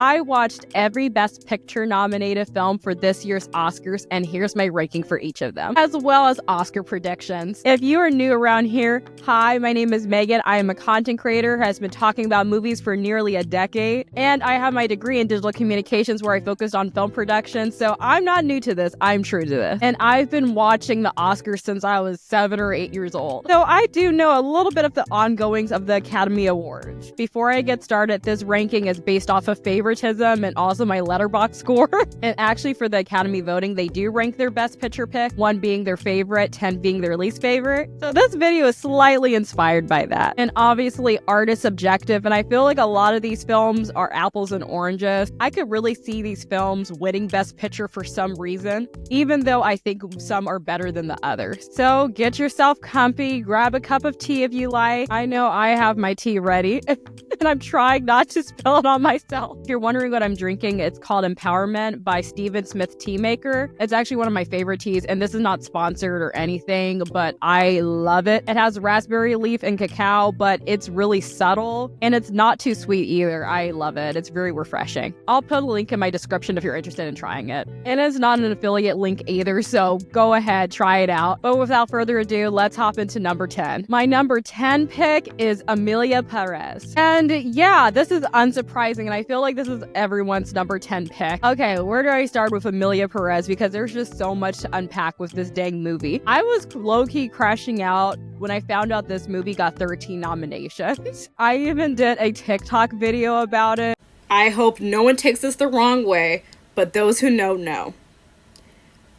I watched every Best Picture nominated film for this year's Oscars, and here's my ranking for each of them, as well as Oscar predictions. If you are new around here, hi, my name is Megan. I am a content creator who has been talking about movies for nearly a decade, and I have my degree in digital communications where I focused on film production, so I'm not new to this, I'm true to this. And I've been watching the Oscars since I was 7 or 8 years old, so I do know a little bit of the ongoings of the Academy Awards. Before I get started, this ranking is based off of favoritism and also my Letterboxd score. And actually for the Academy voting, they do rank their best picture pick, 1 being their favorite, 10 being their least favorite. So this video is slightly inspired by that. And obviously art is subjective, and I feel like a lot of these films are apples and oranges. I could really see these films winning best picture for some reason, even though I think some are better than the others. So get yourself comfy, grab a cup of tea if you like. I know I have my tea ready. And I'm trying not to spill it on myself. If you're wondering what I'm drinking, it's called Empowerment by Stephen Smith Tea Maker. It's actually one of my favorite teas, and this is not sponsored or anything, but I love it. It has raspberry leaf and cacao, but it's really subtle, and it's not too sweet either. I love it. It's very refreshing. I'll put a link in my description if you're interested in trying it. And it's not an affiliate link either, so go ahead, try it out. But without further ado, let's hop into number 10. My number 10 pick is Emilia Pérez. And yeah, this is unsurprising, and I feel like this is everyone's number 10 pick. Okay, where do I start with Emilia Pérez? Because there's just so much to unpack with this dang movie. I was low-key crashing out when I found out this movie got 13 nominations. I even did a TikTok video about it. I hope no one takes this the wrong way, but those who know.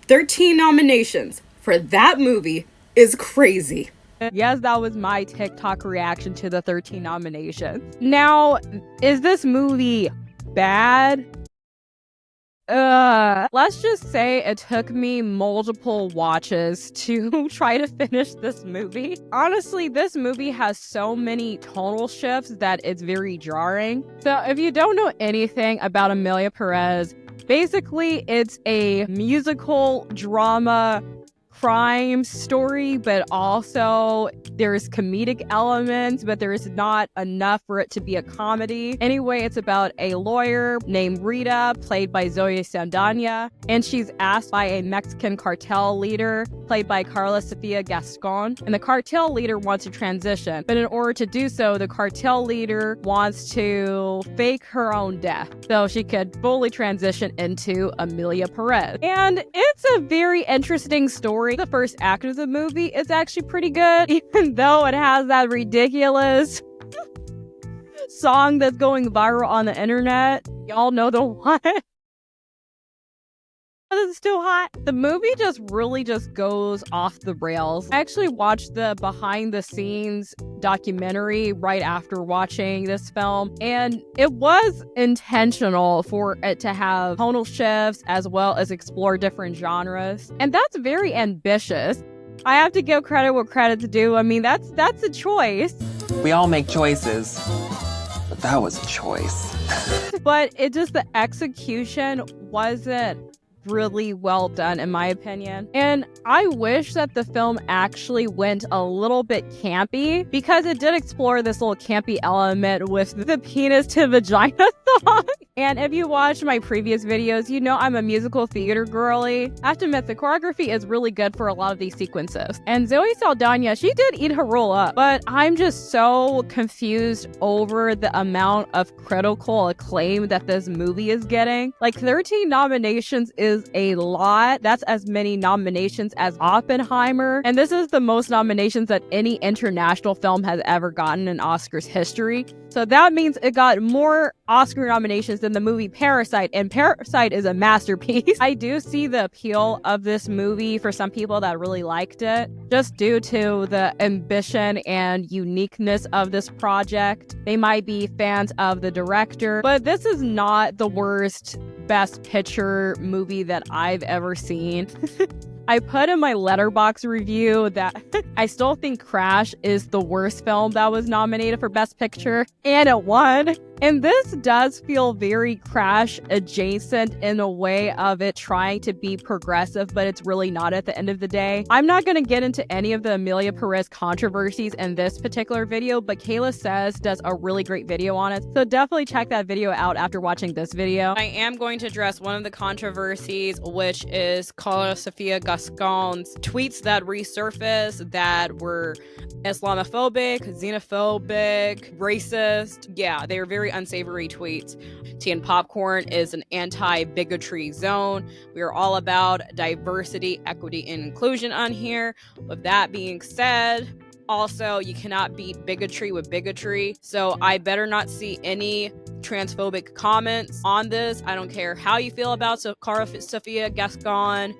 13 nominations for that movie is crazy. Yes, that was my TikTok reaction to the 13 nominations. Now, is this movie bad? Let's just say it took me multiple watches to try to finish this movie. Honestly, this movie has so many tonal shifts that it's very jarring. So if you don't know anything about Emilia Pérez, basically it's a musical drama crime story, but also there's comedic elements, but there's not enough for it to be a comedy. Anyway, it's about a lawyer named Rita, played by Zoe Saldana, and she's asked by a Mexican cartel leader, played by Carla Sofia Gascon, and the cartel leader wants to transition, but in order to do so, the cartel leader wants to fake her own death so she could fully transition into Emilia Pérez. And it's a very interesting story. The first act of the movie is actually pretty good, even though it has that ridiculous song that's going viral on the internet. Y'all know the one. It's still hot. The movie just really goes off the rails. I actually watched the behind the scenes documentary right after watching this film, and it was intentional for it to have tonal shifts as well as explore different genres, and that's very ambitious. I have to give credit where credit's due. I mean, that's a choice. We all make choices, but that was a choice. But it just, the execution wasn't really well done in my opinion, and I wish that the film actually went a little bit campy, because it did explore this little campy element with the penis to vagina song. And if you watch my previous videos, you know I'm a musical theater girly. I have to admit, the choreography is really good for a lot of these sequences, and Zoe Saldana, she did eat her role up, but I'm just so confused over the amount of critical acclaim that this movie is getting. Like, 13 nominations is a lot. That's as many nominations as Oppenheimer, and this is the most nominations that any international film has ever gotten in Oscars history. So that means it got more Oscar nominations than the movie Parasite, and Parasite is a masterpiece. I do see the appeal of this movie for some people that really liked it, just due to the ambition and uniqueness of this project. They might be fans of the director, but this is not the worst Best Picture movie that I've ever seen. I put in my Letterboxd review that I still think Crash is the worst film that was nominated for Best Picture, and it won. And this does feel very Crash adjacent in a way of it trying to be progressive, but it's really not at the end of the day. I'm not going to get into any of the Emilia Pérez controversies in this particular video, but Kayla Says does a really great video on it. So definitely check that video out after watching this video. I am going to address one of the controversies, which is Carla Sofia Gascon's tweets that resurfaced that were Islamophobic, xenophobic, racist. Yeah, they were very unsavory tweets. Tea and Popcorn is an anti-bigotry zone. We are all about diversity, equity, and inclusion on here. With that being said, also, you cannot beat bigotry with bigotry. So I better not see any transphobic comments on this. I don't care how you feel about Carla Sofia Gascon.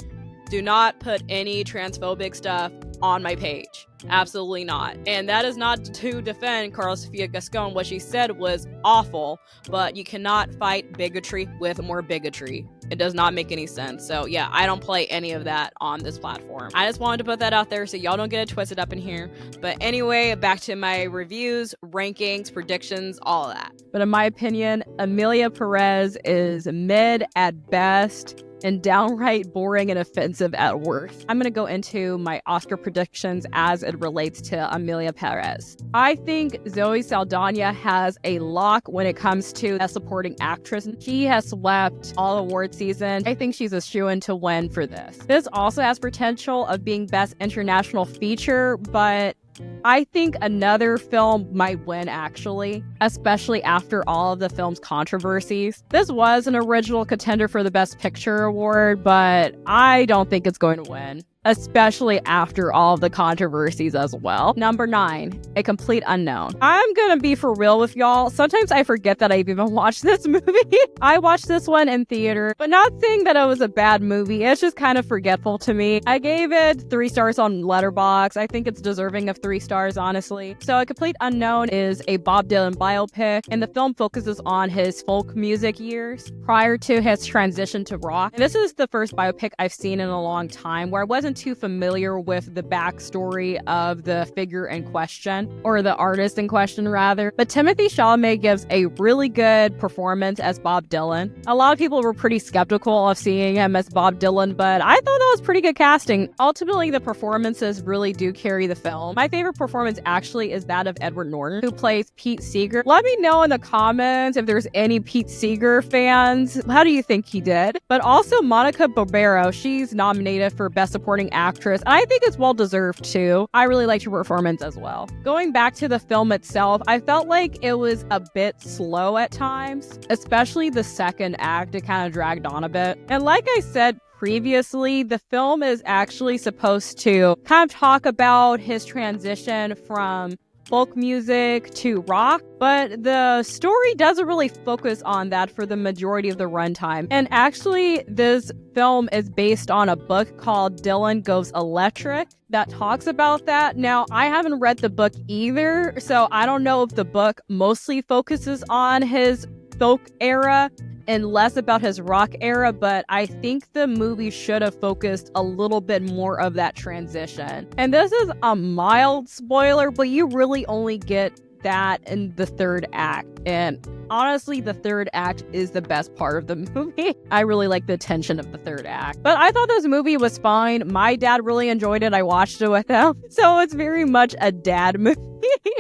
Do not put any transphobic stuff on my page. Absolutely not. And that is not to defend Carla Sofia Gascon. What she said was awful, but you cannot fight bigotry with more bigotry. It does not make any sense. So yeah, I don't play any of that on this platform. I just wanted to put that out there so y'all don't get it twisted up in here. But anyway, back to my reviews, rankings, predictions, all of that. But in my opinion, Emilia Pérez is mid at best and downright boring and offensive at worst. I'm gonna go into my Oscar predictions as it relates to Emilia Pérez. I think Zoe Saldana has a lock when it comes to a supporting actress. She has swept all award season. I think she's a shoo-in to win for this. This also has potential of being Best International Feature, but I think another film might win, actually, especially after all of the film's controversies. This was an original contender for the Best Picture award, but I don't think it's going to win, especially after all of the controversies as well. Number 9, A Complete Unknown. I'm gonna be for real with y'all. Sometimes I forget that I've even watched this movie. I watched this one in theater, but not saying that it was a bad movie. It's just kind of forgetful to me. I gave it 3 stars on Letterboxd. I think it's deserving of 3 stars, honestly. So A Complete Unknown is a Bob Dylan biopic, and the film focuses on his folk music years prior to his transition to rock. And this is the first biopic I've seen in a long time where I wasn't too familiar with the backstory of the figure in question, or the artist in question rather, but Timothée Chalamet gives a really good performance as Bob Dylan. A lot of people were pretty skeptical of seeing him as Bob Dylan, but I thought that was pretty good casting. Ultimately, the performances really do carry the film. My favorite performance actually is that of Edward Norton, who plays Pete Seeger. Let me know in the comments if there's any Pete Seeger fans. How do you think he did? But also Monica Barbero, she's nominated for Best Supporting Actress. I think it's well deserved too. I really liked her performance as well. Going back to the film itself, I felt like it was a bit slow at times, especially the second act. It kind of dragged on a bit. And like I said previously, the film is actually supposed to kind of talk about his transition from folk music to rock, but the story doesn't really focus on that for the majority of the runtime. And actually, this film is based on a book called Dylan Goes Electric that talks about that. Now, I haven't read the book either, so I don't know if the book mostly focuses on his folk era and less about his rock era, but I think the movie should have focused a little bit more of that transition. And this is a mild spoiler, but you really only get that in the third act. And honestly, the third act is the best part of the movie. I really like the tension of the third act. But I thought this movie was fine. My dad really enjoyed it. I watched it with him. So it's very much a dad movie.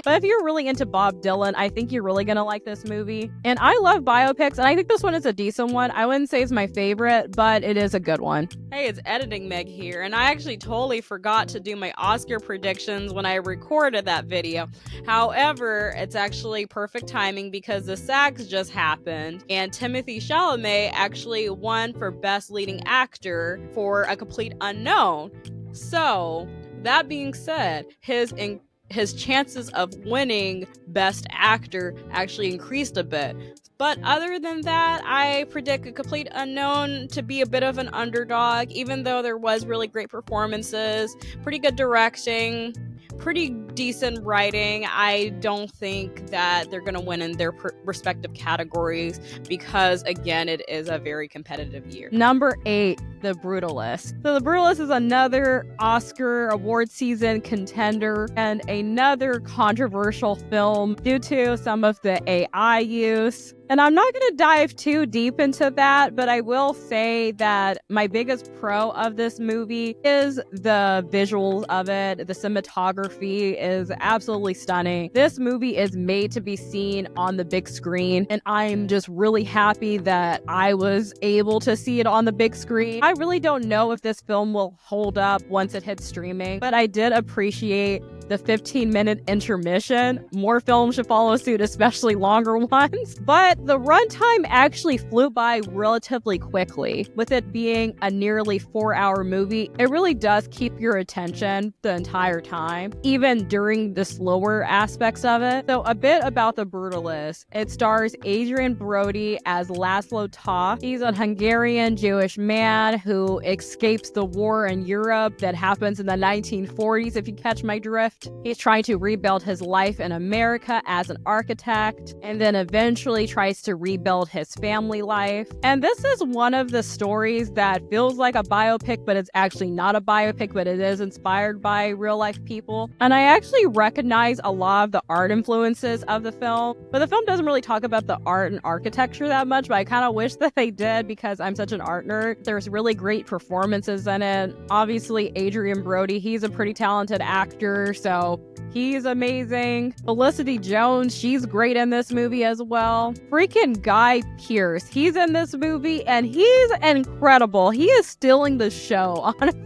But if you're really into Bob Dylan, I think you're really gonna like this movie. And I love biopics, and I think this one is a decent one. I wouldn't say it's my favorite, but it is a good one. Hey, it's Editing Meg here, and I actually totally forgot to do my Oscar predictions when I recorded that video. However, it's actually perfect timing because the SAGs just happened, and Timothée Chalamet actually won for Best Leading Actor for A Complete Unknown. So, that being said, his chances of winning Best Actor actually increased a bit. But other than that, I predict A Complete Unknown to be a bit of an underdog, even though there was really great performances, pretty good directing, pretty decent writing. I don't think that they're going to win in their respective categories because, again, it is a very competitive year. Number 8, The Brutalist. So The Brutalist is another Oscar award season contender and another controversial film due to some of the AI use. And I'm not going to dive too deep into that, but I will say that my biggest pro of this movie is the visuals of it. The cinematography is absolutely stunning. This movie is made to be seen on the big screen, and I'm just really happy that I was able to see it on the big screen. I really don't know if this film will hold up once it hits streaming, but I did appreciate the 15-minute intermission. More films should follow suit, especially longer ones. But the runtime actually flew by relatively quickly. With it being a nearly 4-hour movie, it really does keep your attention the entire time, even during the slower aspects of it. So a bit about The Brutalist. It stars Adrien Brody as Laszlo Toth. He's a Hungarian Jewish man who escapes the war in Europe that happens in the 1940s, if you catch my drift. He's trying to rebuild his life in America as an architect, and then eventually tries to rebuild his family life. And this is one of the stories that feels like a biopic, but it's actually not a biopic, but it is inspired by real life people. And I actually recognize a lot of the art influences of the film, but the film doesn't really talk about the art and architecture that much, but I kind of wish that they did because I'm such an art nerd. There's really great performances in it. Obviously, Adrien Brody, he's a pretty talented actor, so he's amazing. Felicity Jones, she's great in this movie as well. Freaking Guy Pearce, he's in this movie and he's incredible. He is stealing the show, honestly.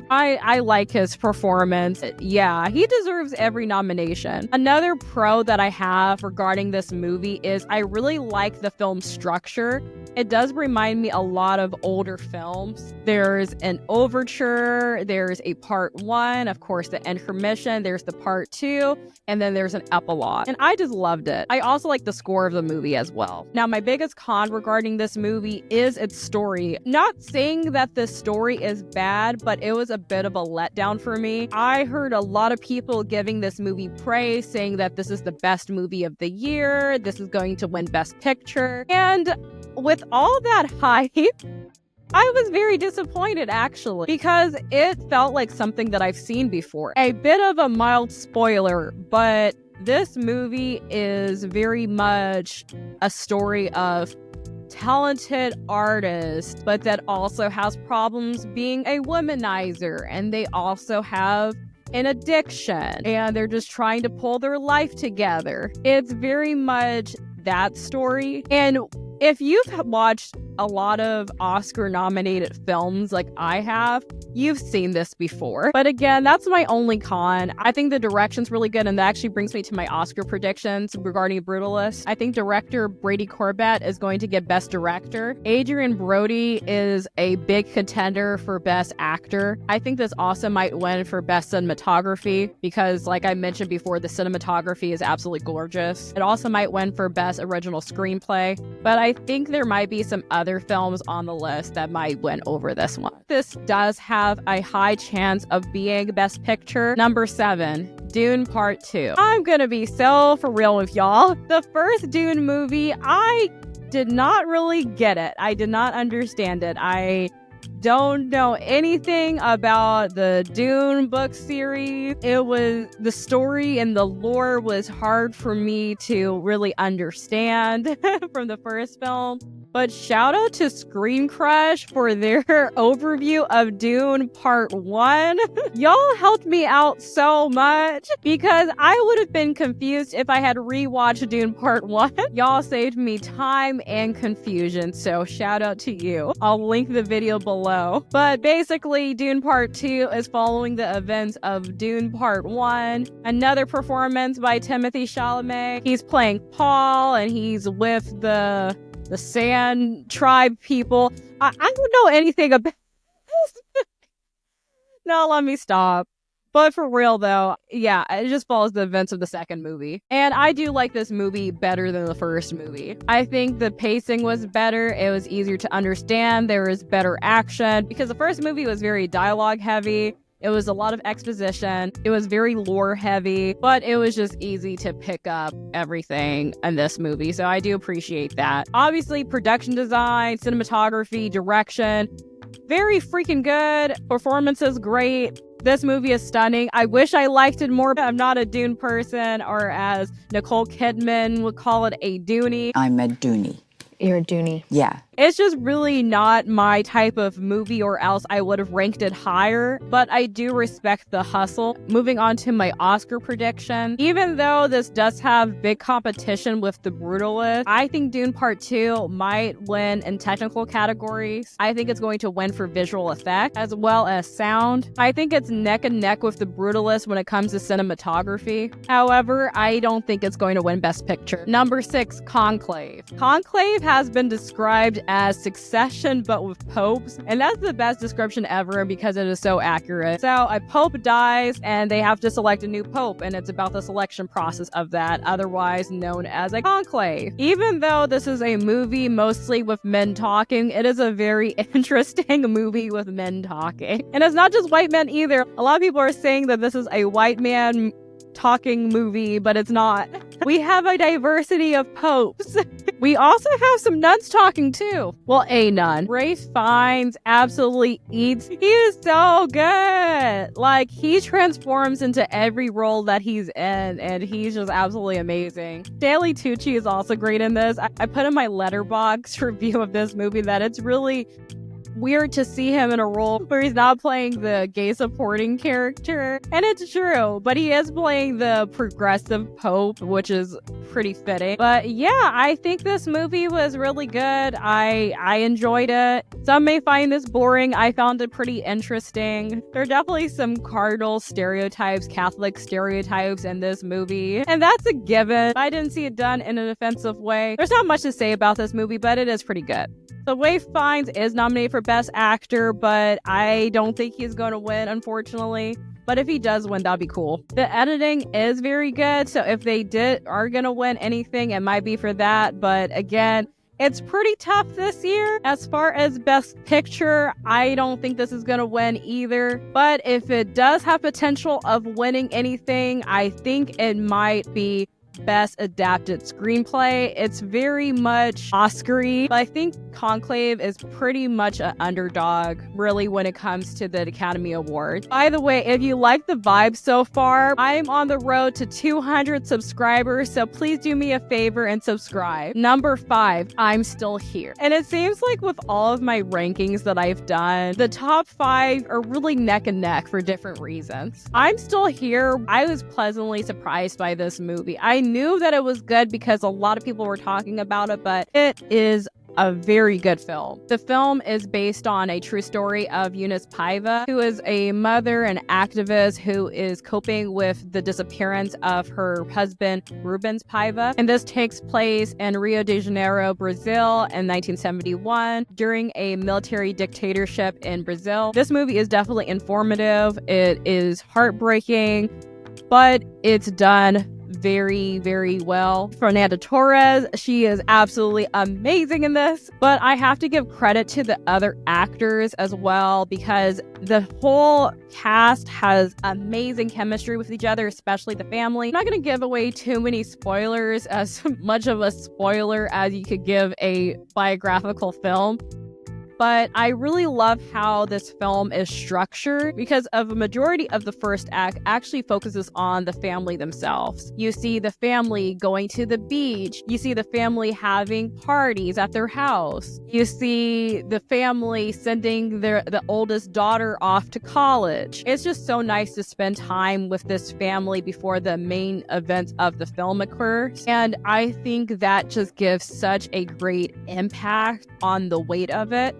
I like his performance. Yeah, he deserves every nomination. Another pro that I have regarding this movie is I really like the film structure. It does remind me a lot of older films. There's an overture, there's a part 1, of course the intermission, there's the part 2, and then there's an epilogue. And I just loved it. I also like the score of the movie as well. Now, my biggest con regarding this movie is its story. Not saying that the story is bad, but it was a bit of a letdown for me. I heard a lot of people giving this movie praise, saying that this is the best movie of the year, this is going to win Best Picture, and with all that hype, I was very disappointed actually, because it felt like something that I've seen before. A bit of a mild spoiler, but this movie is very much a story of talented artist, but that also has problems being a womanizer, and they also have an addiction, and they're just trying to pull their life together. It's very much that story. And if you've watched a lot of Oscar-nominated films like I have, you've seen this before. But again, that's my only con. I think the direction's really good, and that actually brings me to my Oscar predictions regarding Brutalist. I think director Brady Corbett is going to get Best Director. Adrien Brody is a big contender for Best Actor. I think this also might win for Best Cinematography because, like I mentioned before, the cinematography is absolutely gorgeous. It also might win for Best Original Screenplay, but I think there might be some other films on the list that might win over this one. This does have a high chance of being Best Picture. Number 7, Dune Part 2. I'm gonna be so for real with y'all. The first Dune movie, I did not really get it. I did not understand it. I don't know anything about the Dune book series. It was, the story and the lore was hard for me to really understand from the first film. But shout out to Screen Crush for their overview of Dune Part 1. Y'all helped me out so much because I would have been confused if I had rewatched Dune Part 1. Y'all saved me time and confusion, so shout out to you. I'll link the video below. But basically, Dune Part 2 is following the events of Dune Part 1. Another performance by Timothée Chalamet. He's playing Paul, and he's with the Sand Tribe people. I don't know anything about this. No, let me stop. But for real though, yeah, it just follows the events of the second movie. And I do like this movie better than the first movie. I think the pacing was better. It was easier to understand. There was better action because the first movie was very dialogue heavy. It was a lot of exposition. It was very lore heavy, but it was just easy to pick up everything in this movie. So I do appreciate that. Obviously, production design, cinematography, direction, very freaking good. Performances, great. This movie is stunning. I wish I liked it more, but I'm not a Dune person, or as Nicole Kidman would call it, a Dooney. I'm a Dooney. You're a Dooney. Yeah. It's just really not my type of movie, or else I would have ranked it higher, but I do respect the hustle. Moving on to my Oscar prediction. Even though this does have big competition with The Brutalist, I think Dune Part 2 might win in technical categories. I think it's going to win for visual effect as well as sound. I think it's neck and neck with The Brutalist when it comes to cinematography. However, I don't think it's going to win Best Picture. Number 6, Conclave. Conclave has been described as Succession but with popes, and that's the best description ever because it is so accurate. So a pope dies and they have to select a new pope, and it's about the selection process of that, otherwise known as a conclave. Even though this is a movie mostly with men talking, it is a very interesting movie with men talking. And it's not just white men either. A lot of people are saying that this is a white man talking movie, but it's not. We have a diversity of popes. We also have some nuns talking too. Well, a nun. Ralph Fiennes absolutely eats. He is so good. Like, he transforms into every role that he's in, and he's just absolutely amazing. Stanley Tucci is also great in this. I put in my Letterboxd review of this movie that it's really weird to see him in a role where he's not playing the gay supporting character. And it's true, but he is playing the progressive pope, which is pretty fitting. But yeah, I think this movie was really good. I enjoyed it. Some may find this boring. I found it pretty interesting. There are definitely some cardinal stereotypes, Catholic stereotypes in this movie, and that's a given. I didn't see it done in an offensive way. There's not much to say about this movie, but it is pretty good. So Ralph Fiennes is nominated for Best Actor, but I don't think he's going to win, unfortunately. But if he does win, that'd be cool. The editing is very good, so if they are going to win anything, it might be for that. But again, it's pretty tough this year. As far as Best Picture, I don't think this is going to win either. But if it does have potential of winning anything, I think it might be Best Adapted Screenplay. It's very much Oscar-y, but I think Conclave is pretty much an underdog, really, when it comes to the Academy Awards. By the way, if you like the vibe so far, I'm on the road to 200 subscribers, so please do me a favor and subscribe. Number 5, I'm Still Here. And it seems like with all of my rankings that I've done, the top 5 are really neck and neck for different reasons. I'm Still Here. I was pleasantly surprised by this movie. I knew that it was good because a lot of people were talking about it, but it is a very good film. The film is based on a true story of Eunice Paiva, who is a mother and activist who is coping with the disappearance of her husband, Rubens Paiva. And this takes place in Rio de Janeiro, Brazil in 1971 during a military dictatorship in Brazil. This movie is definitely informative. It is heartbreaking, but it's done very, very well. Fernanda Torres, she is absolutely amazing in this, but I have to give credit to the other actors as well because the whole cast has amazing chemistry with each other, especially the family. I'm not going to give away too many spoilers, as much of a spoiler as you could give a biographical film. But I really love how this film is structured because of a majority of the first act actually focuses on the family themselves. You see the family going to the beach. You see the family having parties at their house. You see the family sending the oldest daughter off to college. It's just so nice to spend time with this family before the main events of the film occurs. And I think that just gives such a great impact on the weight of it.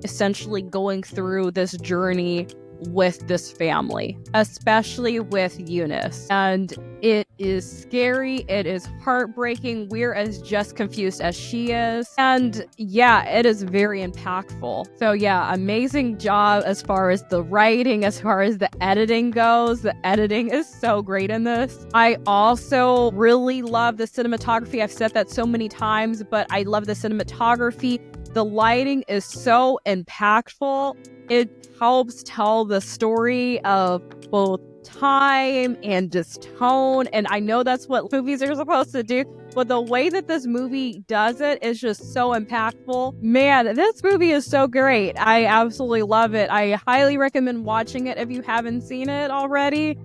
Essentially going through this journey with this family, especially with Eunice. And it is scary, it is heartbreaking, we're as just confused as she is. And yeah, it is very impactful. So yeah, amazing job as far as the writing, as far as the editing goes. The editing is so great in this. I also really love the cinematography. I've said that so many times, but I love the cinematography. The lighting is so impactful. It helps tell the story of both time and just tone. And I know that's what movies are supposed to do, but the way that this movie does it is just so impactful. Man, this movie is so great. I absolutely love it. I highly recommend watching it if you haven't seen it already.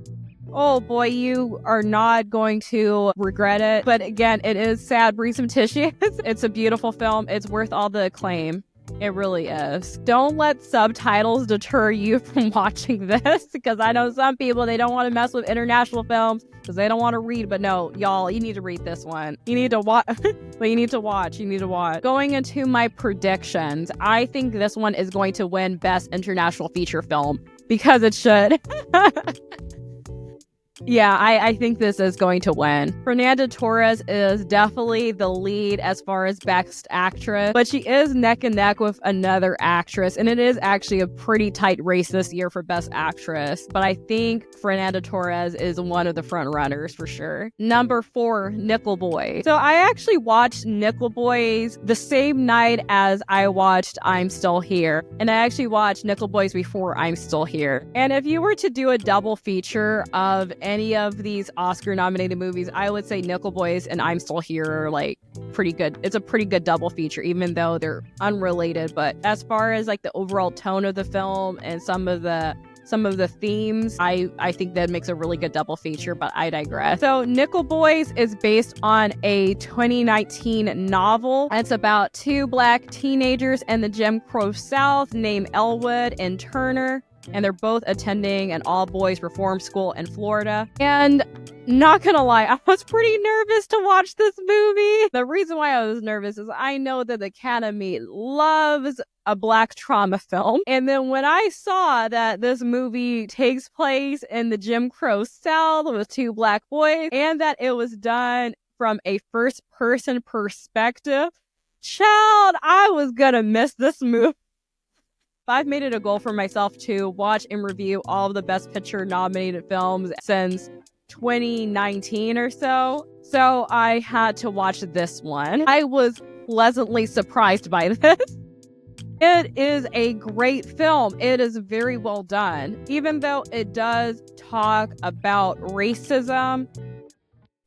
Oh boy, you are not going to regret it. But again, it is sad. Bring some tissues. It's a beautiful film. It's worth all the acclaim. It really is. Don't let subtitles deter you from watching this, because I know some people, they don't want to mess with international films because they don't want to read. But no, y'all, you need to read this one. You need to watch. But you need to watch. Going into my predictions, I think this one is going to win Best International Feature Film, because it should. Yeah, I think this is going to win. Fernanda Torres is definitely the lead as far as Best Actress, but she is neck and neck with another actress, and it is actually a pretty tight race this year for Best Actress, but I think Fernanda Torres is one of the front runners for sure. Number 4, Nickel Boy. So I actually watched Nickel Boys the same night as I watched I'm Still Here, and I actually watched Nickel Boys before I'm Still Here. And if you were to do a double feature of any of these Oscar-nominated movies, I would say Nickel Boys and I'm Still Here are like pretty good. It's a pretty good double feature, even though they're unrelated. But as far as like the overall tone of the film and some of the themes, I think that makes a really good double feature, but I digress. So Nickel Boys is based on a 2019 novel. It's about 2 Black teenagers in the Jim Crow South named Elwood and Turner, and they're both attending an all-boys reform school in Florida. And not gonna lie, I was pretty nervous to watch this movie. The reason why I was nervous is I know that the Academy loves a Black trauma film. And then when I saw that this movie takes place in the Jim Crow South with 2 Black boys, and that it was done from a first-person perspective, child, I was gonna miss this movie. I've made it a goal for myself to watch and review all of the Best Picture nominated films since 2019 or so. So I had to watch this one. I was pleasantly surprised by this. It is a great film. It is very well done. Even though it does talk about racism,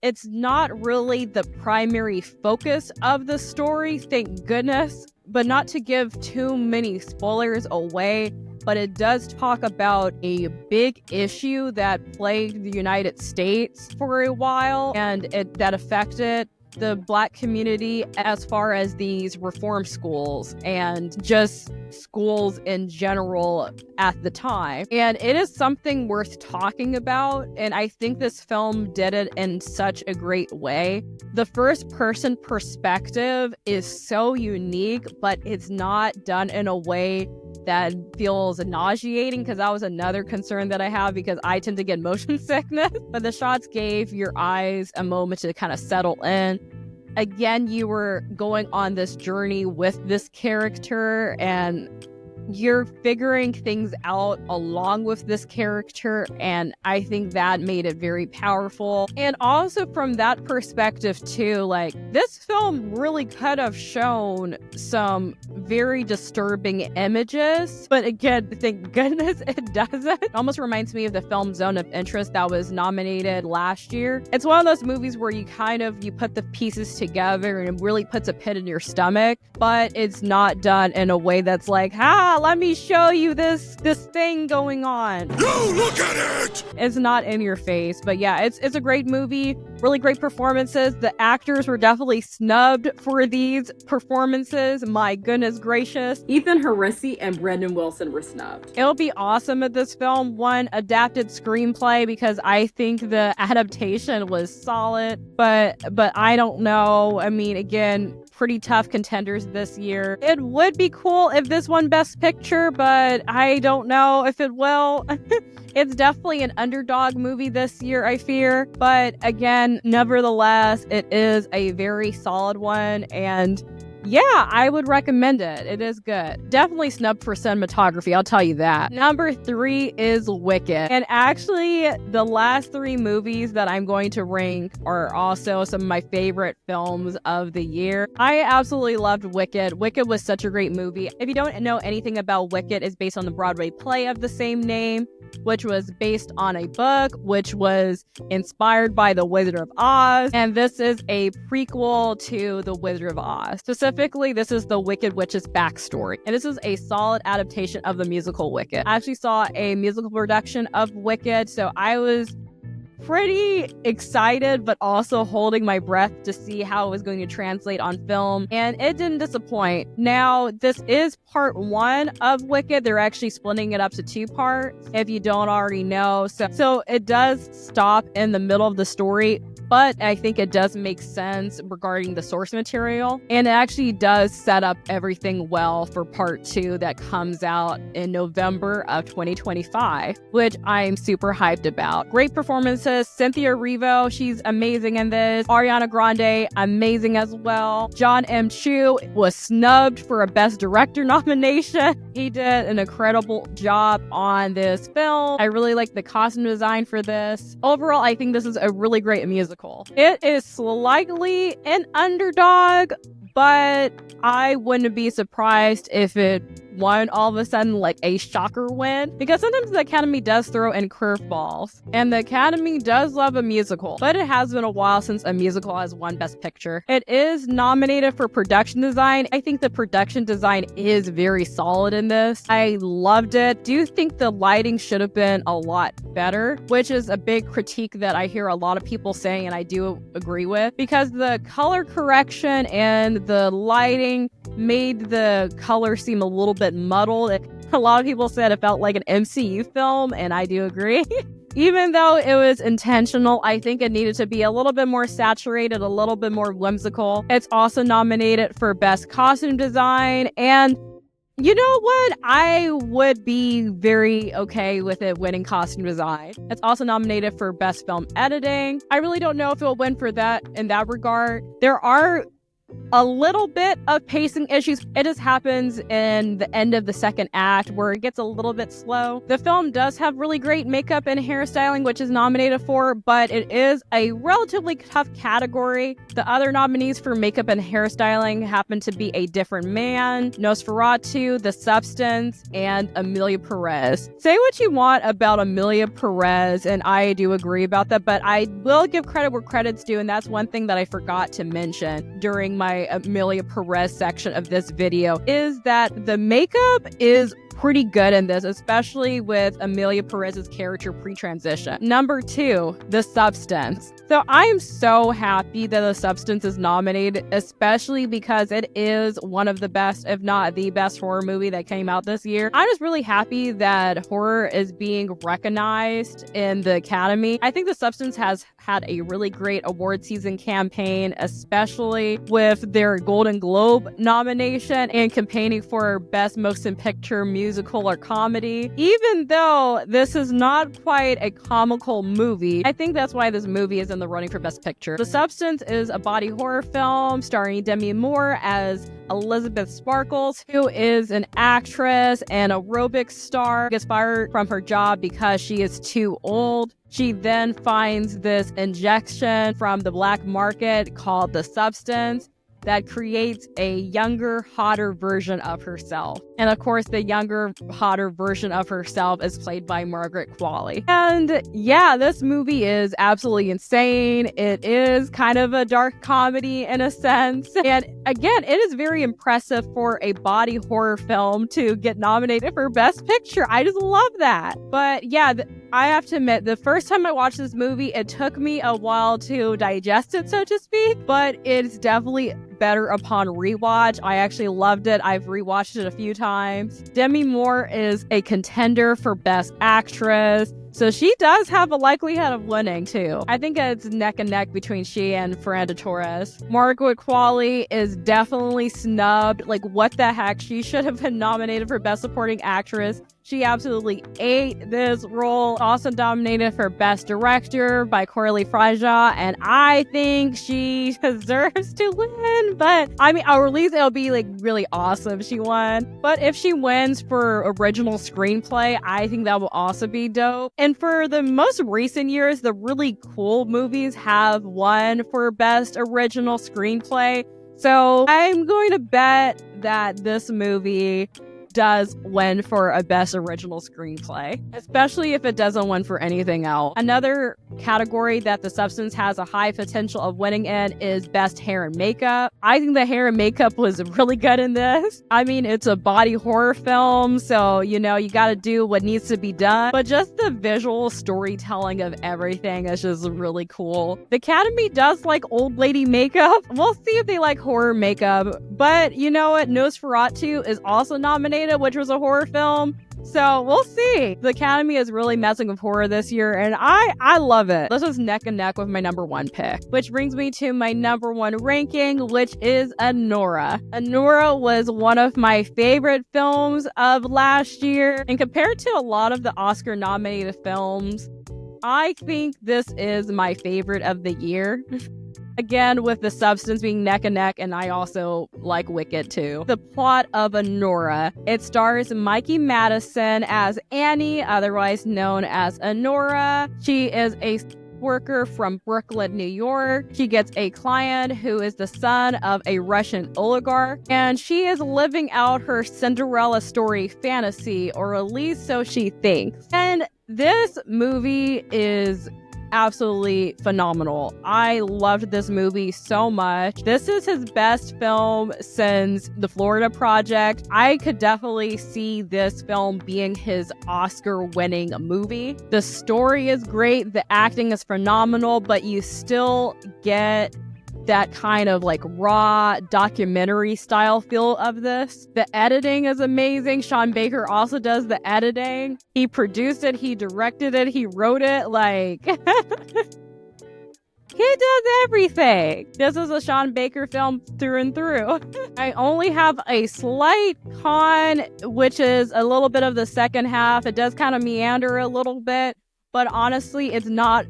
it's not really the primary focus of the story, thank goodness. But not to give too many spoilers away, but it does talk about a big issue that plagued the United States for a while, and that affected the Black community as far as these reform schools and just schools in general at the time. And it is something worth talking about, and I think this film did it in such a great way. The first person perspective is so unique, but it's not done in a way that feels nauseating, because that was another concern that I have, because I tend to get motion sickness. But the shots gave your eyes a moment to kind of settle in. Again, you were going on this journey with this character, and you're figuring things out along with this character, and I think that made it very powerful. And also from that perspective too, like, this film really could have shown some very disturbing images, but again, thank goodness it doesn't. It almost reminds me of the film Zone of Interest that was nominated last year. It's one of those movies where you put the pieces together and it really puts a pit in your stomach, but it's not done in a way that's like, let me show you this thing going on. No, look at it! It's not in your face. But yeah, it's a great movie. Really great performances. The actors were definitely snubbed for these performances. My goodness gracious. Ethan Harrissi and Brendan Wilson were snubbed. It'll be awesome if this film won adapted screenplay, because I think the adaptation was solid. But I don't know. I mean, again, pretty tough contenders this year. It would be cool if this won Best Picture, but I don't know if it will. It's definitely an underdog movie this year, I fear. But again, nevertheless, it is a very solid one. And yeah, I would recommend it. It is good. Definitely snubbed for cinematography, I'll tell you that. Number 3 is Wicked. And actually, the last 3 movies that I'm going to rank are also some of my favorite films of the year. I absolutely loved Wicked. Wicked was such a great movie. If you don't know anything about Wicked, it's based on the Broadway play of the same name, which was based on a book, which was inspired by The Wizard of Oz. And this is a prequel to The Wizard of Oz. Specifically, this is the Wicked Witch's backstory. And this is a solid adaptation of the musical Wicked. I actually saw a musical production of Wicked, so I was pretty excited, but also holding my breath to see how it was going to translate on film, and it didn't disappoint. Now, this is part 1 of Wicked. They're actually splitting it up to 2 parts, if you don't already know. So it does stop in the middle of the story, but I think it does make sense regarding the source material, and it actually does set up everything well for part 2 that comes out in November of 2025, which I'm super hyped about. Great performances. Cynthia Erivo, she's amazing in this. Ariana Grande, amazing as well. John M. Chu was snubbed for a Best Director nomination. He did an incredible job on this film. I really like the costume design for this. Overall, I think this is a really great musical. It is slightly an underdog, but I wouldn't be surprised if it won all of a sudden, like a shocker win, because sometimes the Academy does throw in curveballs, and the Academy does love a musical, but it has been a while since a musical has won Best Picture. It is nominated for production design. I think the production design is very solid in this. I loved it. Do think the lighting should have been a lot better, which is a big critique that I hear a lot of people saying, and I do agree with, because the color correction and the lighting made the color seem a little bit muddled. A lot of people said it felt like an MCU film, and I do agree. Even though it was intentional, I think it needed to be a little bit more saturated, a little bit more whimsical. It's also nominated for Best Costume Design, and you know what? I would be very okay with it winning costume design. It's also nominated for Best Film Editing. I really don't know if it will win for that in that regard. There are a little bit of pacing issues. It just happens in the end of the second act where it gets a little bit slow. The film does have really great makeup and hairstyling, which is nominated for, but it is a relatively tough category. The other nominees for makeup and hairstyling happen to be A Different Man, Nosferatu, The Substance, and Emilia Pérez. Say what you want about Emilia Pérez, and I do agree about that, but I will give credit where credit's due, and that's one thing that I forgot to mention during my Emilia Pérez section of this video, is that the makeup is pretty good in this, especially with Emilia Pérez's character pre-transition. Number 2, The Substance. So I am so happy that The Substance is nominated, especially because it is one of the best, if not the best, horror movie that came out this year. I'm just really happy that horror is being recognized in the Academy. I think The Substance has had a really great award season campaign, especially with their Golden Globe nomination and campaigning for Best Motion Picture, Musical, or Comedy. Even though this is not quite a comical movie, I think that's why this movie is in the running for Best Picture. The Substance is a body horror film starring Demi Moore as Elizabeth Sparkles, who is an actress and aerobics star, gets fired from her job because she is too old. She then finds this injection from the black market called The Substance that creates a younger, hotter version of herself. And of course, the younger, hotter version of herself is played by Margaret Qualley. And yeah, this movie is absolutely insane. It is kind of a dark comedy in a sense. And again, it is very impressive for a body horror film to get nominated for Best Picture. I just love that. But yeah, I have to admit, the first time I watched this movie, it took me a while to digest it, so to speak, but it's definitely better upon rewatch. I actually loved it. I've rewatched it a few times. Demi Moore is a contender for Best Actress, so she does have a likelihood of winning too. I think it's neck and neck between she and Fernanda Torres. Margaret Qualley is definitely snubbed. Like, what the heck? She should have been nominated for Best Supporting Actress. She absolutely ate this role. Also nominated for Best Director by Coralie Fraja, and I think she deserves to win. But I mean, at least it'll be like really awesome if she won. But if she wins for original screenplay, I think that will also be dope. And for the most recent years, the really cool movies have won for Best Original Screenplay. So I'm going to bet that this movie does win for a Best Original Screenplay, especially if it doesn't win for anything else. Another category that The Substance has a high potential of winning in is Best Hair and Makeup. I think the hair and makeup was really good in this. I mean, it's a body horror film, so, you know, you gotta do what needs to be done, but just the visual storytelling of everything is just really cool. The Academy does like old lady makeup. We'll see if they like horror makeup, but you know what? Nosferatu is also nominated, which was a horror film. So we'll see. The Academy is really messing with horror this year, and I love it. This was neck and neck with my number one pick, which brings me to my number one ranking, which is Anora. Anora was one of my favorite films of last year, and compared to a lot of the Oscar-nominated films, I think this is my favorite of the year. Again, with The Substance being neck and neck, and I also like Wicked too. The plot of Anora. It stars Mikey Madison as Annie, otherwise known as Anora. She is a worker from Brooklyn, New York. She gets a client who is the son of a Russian oligarch, and she is living out her Cinderella story fantasy, or at least so she thinks. And this movie is absolutely phenomenal. I loved this movie so much. This is his best film since The Florida Project. I could definitely see this film being his Oscar-winning movie. The story is great, the acting is phenomenal, but you still get that kind of like raw documentary style feel of this. The editing is amazing. Sean Baker also does the editing. He produced it, he directed it, he wrote it, like he does everything. This is a Sean Baker film through and through. I only have a slight con, which is a little bit of the second half. It does kind of meander a little bit, but honestly, it's not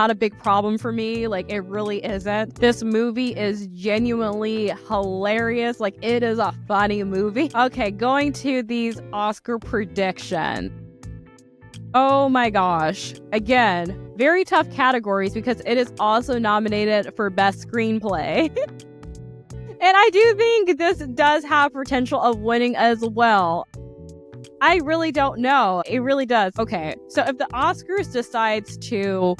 a big problem for me. Like, it really isn't. This movie is genuinely hilarious. Like, it is a funny movie. Okay, going to these Oscar predictions. Oh my gosh. Again, very tough categories because it is also nominated for Best Screenplay. And I do think this does have potential of winning as well. I really don't know. It really does. Okay, so if the Oscars decides to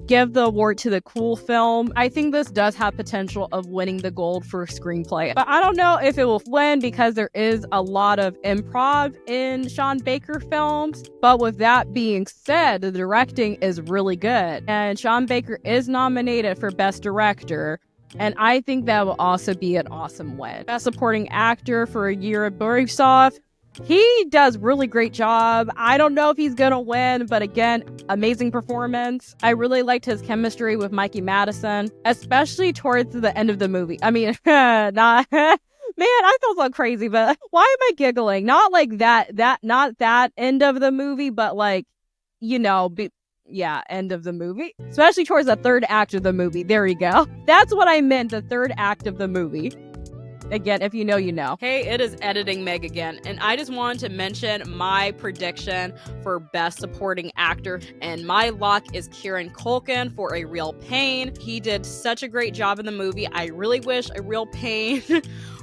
give the award to the cool film, I think this does have potential of winning the gold for screenplay. But I don't know if it will win because there is a lot of improv in Sean Baker films. But with that being said, the directing is really good. And Sean Baker is nominated for Best Director. And I think that will also be an awesome win. Best Supporting Actor for A Year of Borisov. He does really great job. I don't know if he's gonna win, but again, amazing performance. I really liked his chemistry with Mikey Madison, especially towards the end of the movie. I mean, man, I feel so crazy, but why am I giggling? Not like not that end of the movie, but like, you know, end of the movie. Especially towards the third act of the movie. There you go. That's what I meant, the third act of the movie. Again, if you know, you know. Hey, it is Editing Meg again, and I just wanted to mention my prediction for Best Supporting Actor, and my lock is Kieran Culkin for A Real Pain. He did such a great job in the movie. I really wish A Real Pain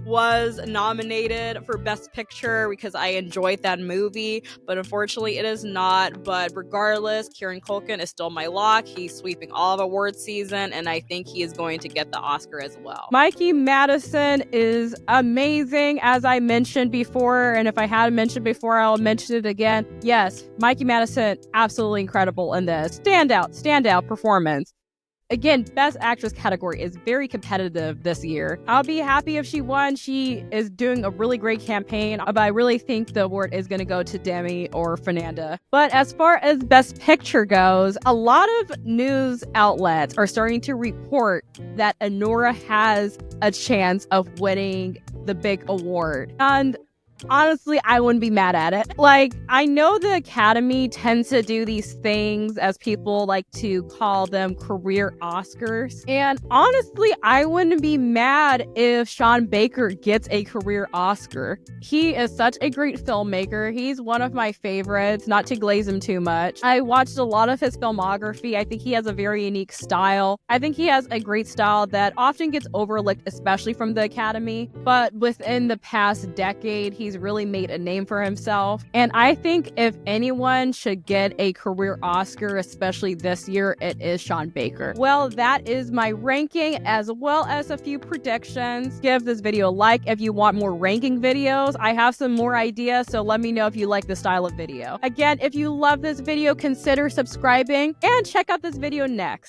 was nominated for Best Picture because I enjoyed that movie, but unfortunately it is not. But regardless, Kieran Culkin is still my lock. He's sweeping all of awards season, and I think he is going to get the Oscar as well. Mikey Madison is amazing, as I mentioned before, and if I hadn't mentioned before, I'll mention it again. Yes, Mikey Madison, absolutely incredible in this. Standout performance. Again, Best Actress category is very competitive this year. I'll be happy if she won. She is doing a really great campaign, but I really think the award is going to go to Demi or Fernanda. But as far as Best Picture goes, a lot of news outlets are starting to report that Anora has a chance of winning the big award. And honestly, I wouldn't be mad at it. Like, I know the Academy tends to do these things, as people like to call them, career Oscars. And honestly, I wouldn't be mad if Sean Baker gets a career Oscar. He is such a great filmmaker. He's one of my favorites, not to glaze him too much. I watched a lot of his filmography. I think he has a very unique style. I think he has a great style that often gets overlooked, especially from the Academy. But within the past decade, he's really made a name for himself. And I think if anyone should get a career Oscar, especially this year, it is Sean Baker. Well, that is my ranking as well as a few predictions. Give this video a like if you want more ranking videos. I have some more ideas, so let me know if you like this style of video. Again, if you love this video, consider subscribing and check out this video next.